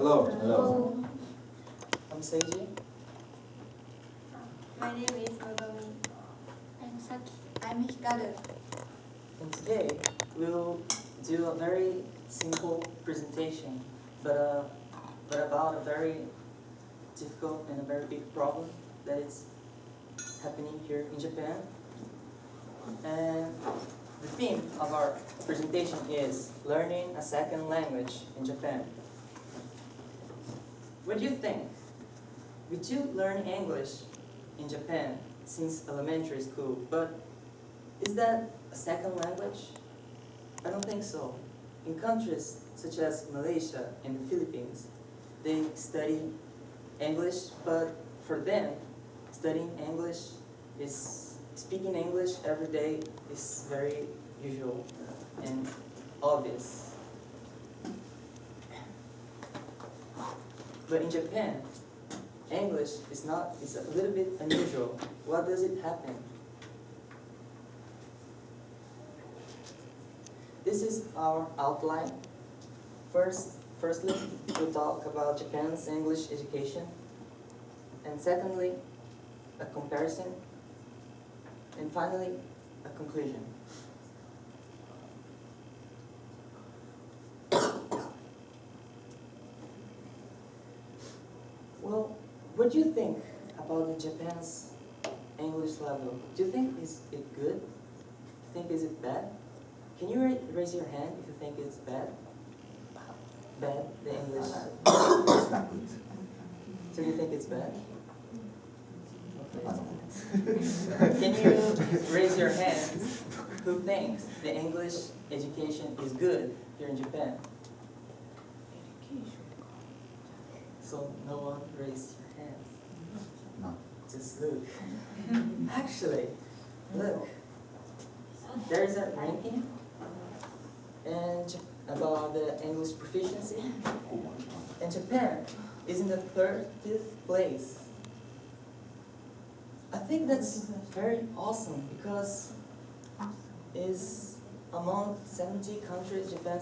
Hello. I'm Seiji. My name is Nozomi. I'm Saki. I'm Hikaru. And today we'll do a very simple presentation, but about a very difficult and a very big problem that is happening here in Japan. And the theme of our presentation is learning a second language in Japan. What do you think? We do learn English in Japan since elementary school, but is that a second language? I don't think so. In countries such as Malaysia and the Philippines, they study English, but for them, studying English speaking English every day is very usual and obvious. But in Japan, English is a little bit unusual. What does it happen? This is our outline. Firstly, we'll talk about Japan's English education. And secondly, a comparison. And finally, a conclusion. Well, what do you think about the Japan's English level? Do you think is it good? Do you think is it bad? Can you raise your hand if you think it's bad? Bad, the English. So you think it's bad? Can you raise your hand who thinks the English education is good here in Japan? So no one raised your hand. No. Just look. Actually, look. There is a ranking and about the English proficiency. And Japan is in the 30th place. I think that's very awesome because is among 70 countries, Japan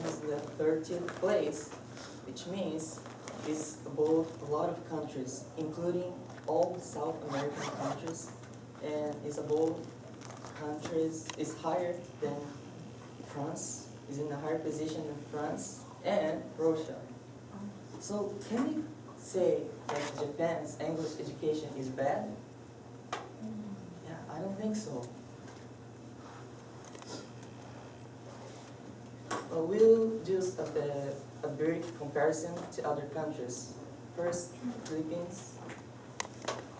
is the 30th place, which means it's above a lot of countries, including all the South American countries, and is above countries, is higher than France, is in a higher position than France and Russia. So can we say that Japan's English education is bad? Yeah, I don't think so. We'll do a brief comparison to other countries. First, Philippines.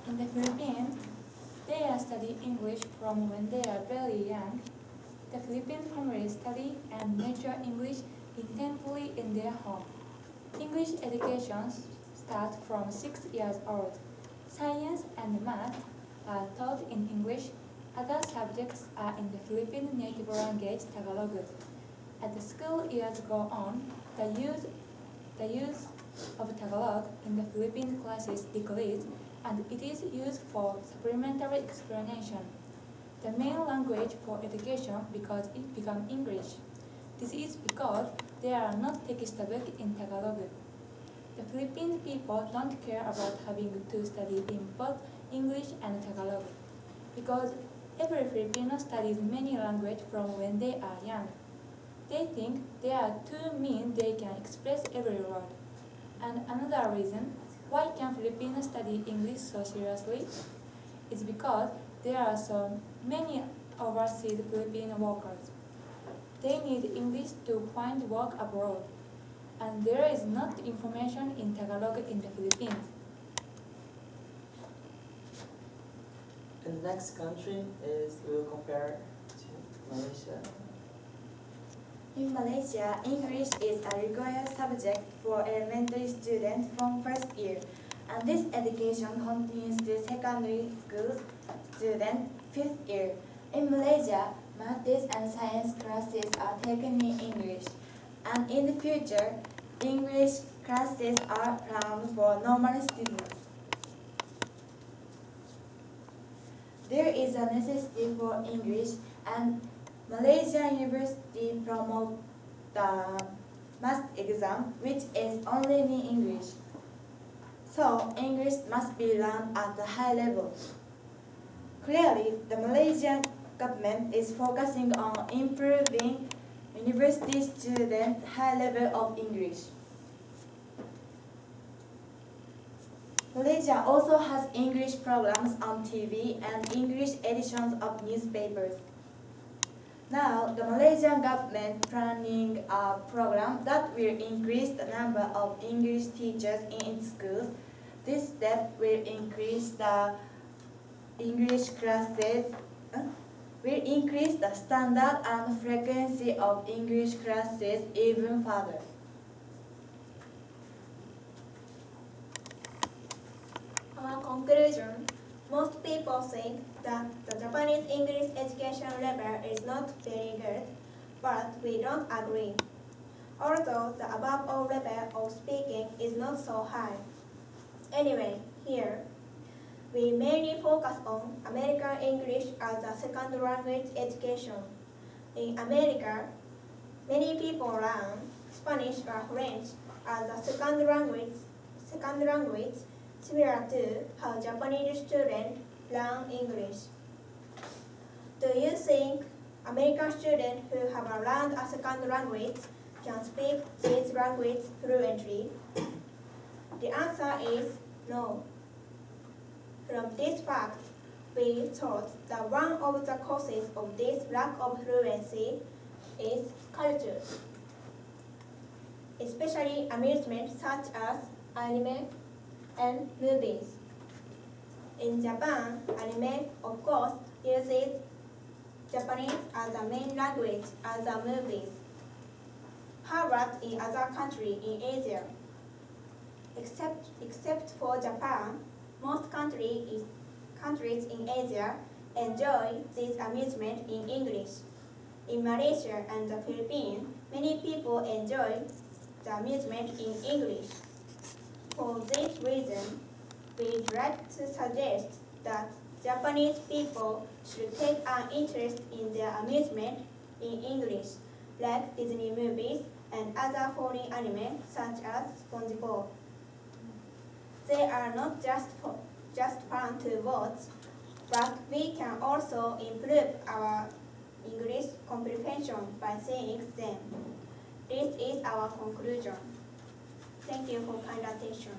In the Philippines, they study English from when they are very young. The Philippine families study and nurture English intently in their home. English education starts from 6 years old. Science and math are taught in English. Other subjects are in the Philippine native language Tagalog. As the school years go on, the use of Tagalog in the Philippine classes decreases, and it is used for supplementary explanation. The main language for education because it became English. This is because there are not textbooks in Tagalog. The Philippine people don't care about having to study in both English and Tagalog because every Filipino studies many languages from when they are young. They think they are too mean they can express every word. And another reason why can Filipinos study English so seriously is because there are so many overseas Filipino workers. They need English to find work abroad, and there is not information in Tagalog in the Philippines. And the next country is we'll compare to Malaysia. In Malaysia, English is a required subject for elementary students from first year, and this education continues to secondary school students fifth year. In Malaysia, maths and science classes are taken in English, and in the future, English classes are planned for normal students. There is a necessity for English, and Malaysia University promote the math exam, which is only in English. So English must be learned at a high level. Clearly, the Malaysian government is focusing on improving university students' high level of English. Malaysia also has English programs on TV and English editions of newspapers. Now, the Malaysian government planning a program that will increase the number of English teachers in its schools. This step will increase the standard and frequency of English classes even further. Our conclusion: most people think that the Japanese English education level is not very good, but we don't agree. Although the above all level of speaking is not so high. Anyway, here, we mainly focus on American English as a second language education. In America, many people learn Spanish or French as a second language, similar to how Japanese students learn English. Do you think American students who have learned a second language can speak this language fluently? The answer is no. From this fact, we thought that one of the causes of this lack of fluency is culture, especially amusement such as anime and movies. In Japan, anime, of course, uses Japanese as a main language as a movies. However, in other countries in Asia, except for Japan, most countries in Asia enjoy this amusement in English. In Malaysia and the Philippines, many people enjoy the amusement in English. For this reason, we'd like to suggest that Japanese people should take an interest in their amusement in English, like Disney movies and other foreign anime such as SpongeBob. They are not just fun to watch, but we can also improve our English comprehension by seeing them. This is our conclusion. Thank you for kind attention.